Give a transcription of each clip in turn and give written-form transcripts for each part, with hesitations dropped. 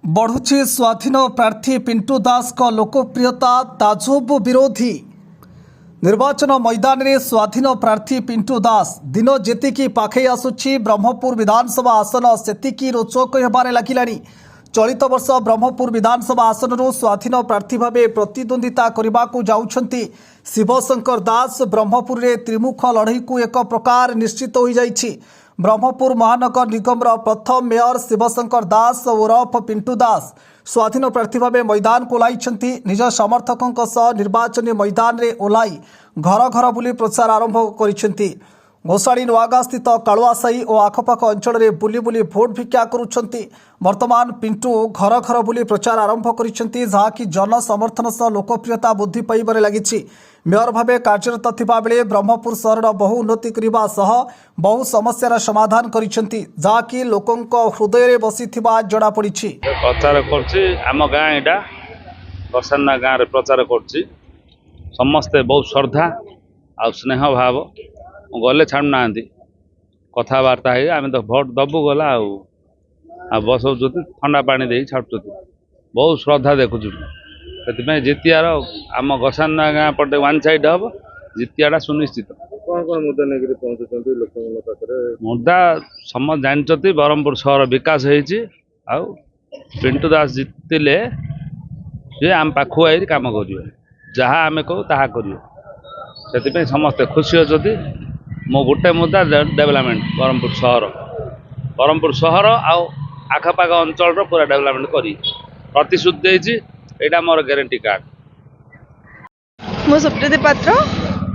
बढ़ुची स्वाधीन प्रार्थी पिंटू दास को लोकप्रियता ताजुब विरोधी निर्वाचन मैदान में स्वाधीन प्रार्थी पिंटू दास दिन जेतिकी पाखे आसुची ब्रह्मपुर विधानसभा आसन सेतिकी रोचक होबार लगिलानी। चलित वर्ष ब्रह्मपुर विधानसभा आसन स्वाधीन प्रार्थी भाव प्रतिद्वंदिता करने को जाउछंती शिवशंकर दास। ब्रह्मपुर में त्रिमुख लड़ई को एक प्रकार निश्चित हो जाइछि। ब्रह्मपुर महानगर निगम प्रथम मेयर शिवशंकर दास ओरफ पिंटू दास स्वाधीन प्रार्थी भाव मैदान को ओह्लाइछंती। निज समर्थकों सह निर्वाचन मैदान में ओह्लाई घर घर बुली प्रचार आरंभ करिसेंती। घोषाड़ी नुआगाँ स्थित कालुआसाही और आखपाख अंचल में बुली बुली भोट भिक्षा करुछंती। वर्तमान पिंटू घर घर बुली प्रचार आरंभ करिसेंती, जहाँकि जन समर्थन सह लोकप्रियता वृद्धि पाइबारे लागिछि। मेयर भावे कार्यरत थिबा बेले ब्रह्मपुर सहर बहु उन्नति करने सह बहु समस्यार समाधान करिसेंती, जहाँकि लोकंक हृदय में बसिथिबा जणा पड़िछि। प्रचार करछि आम गाँ एटा बसन्ना गाँ रे प्रचार करछि। समस्ते बहुत श्रद्धा आ स्नेह भाव गले छाड़ू ना कथबार्ता है। आम तो भोट दबू गला बसौं ठंडा पानी दे छाड़ू बहुत श्रद्धा देखुचु। से जितियार आम गसाना गाँ पटे वन साइड हम जितियाटा सुनिश्चित। कौन कौन मुद्दा नहीं पहुंचुंट मुद्दा समस्त जानते ब्रह्मपुर सहर विकास हो पिंटू दास जितिले सी आम पाखु आई कम कर जहाँ आम कहू ता कर से समस्ते खुशी अच्छे। मो गोटे मुद्दा डेवलपमेंट ब्रह्मपुर सहर आखपाख अंचल पूरा डेवलपमेंट करी प्रतिश्रुति देती। यहाँ मोर ग्यारंटी कार्ड। मु सुप्रीति पात्र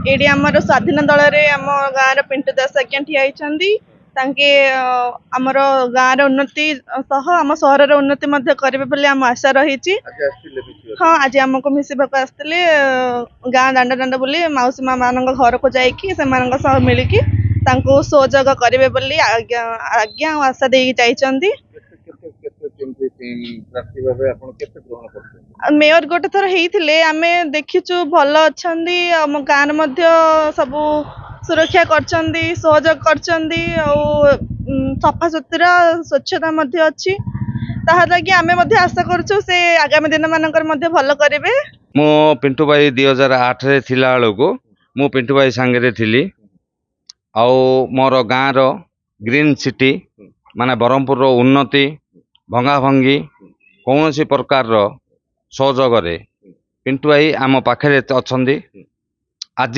ये आमर स्वाधीन दल रे आम गाँव पिंटू दास आज्ञा ठिया आमर गाँव उन्नति सह आम सहर उन्नति करेंगे आम आशा रही। हाँ आज आमको मिसवाक आसते गाँ दांड दांड बुली मौसी माँ मान घर को जाकि मिलिकी सहयोग करेंगे आज्ञा आशा दे जाइछंती। मेयर गोटे थर होते आम देखीचु भल अच्छा आम गाँव सब सुरक्षा करचंदी सहयोग करचंदी सफा सुतरा स्वच्छता अच्छी ताकि आम आशा करूँ से आगामी दिन मानकर भल करेंगे। मो पिंटू भाई 2008 रे थिला बेलू मु पिंटू भाई सांगे थी मोर गाँव रो ग्रीन सिटी माने ब्रह्मपुर रो उन्नति भंगा भंगी कौन सी प्रकार रो सहयोग पिंटू भाई आम पाखे अच्छी। आज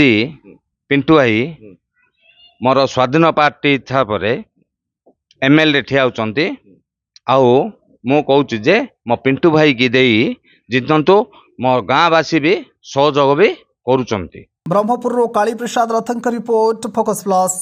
पिंटू भाई मोर स्वाधीन पार्टी था परे एमएलए ठिया होचंती आउ मु कहूँ जे मो पिंटू भाई की दे जितंतु मो गाँवासी भी सहयोग भी करुचंती। ब्रह्मपुर काली प्रसाद रथंक रिपोर्ट फोकस प्लस।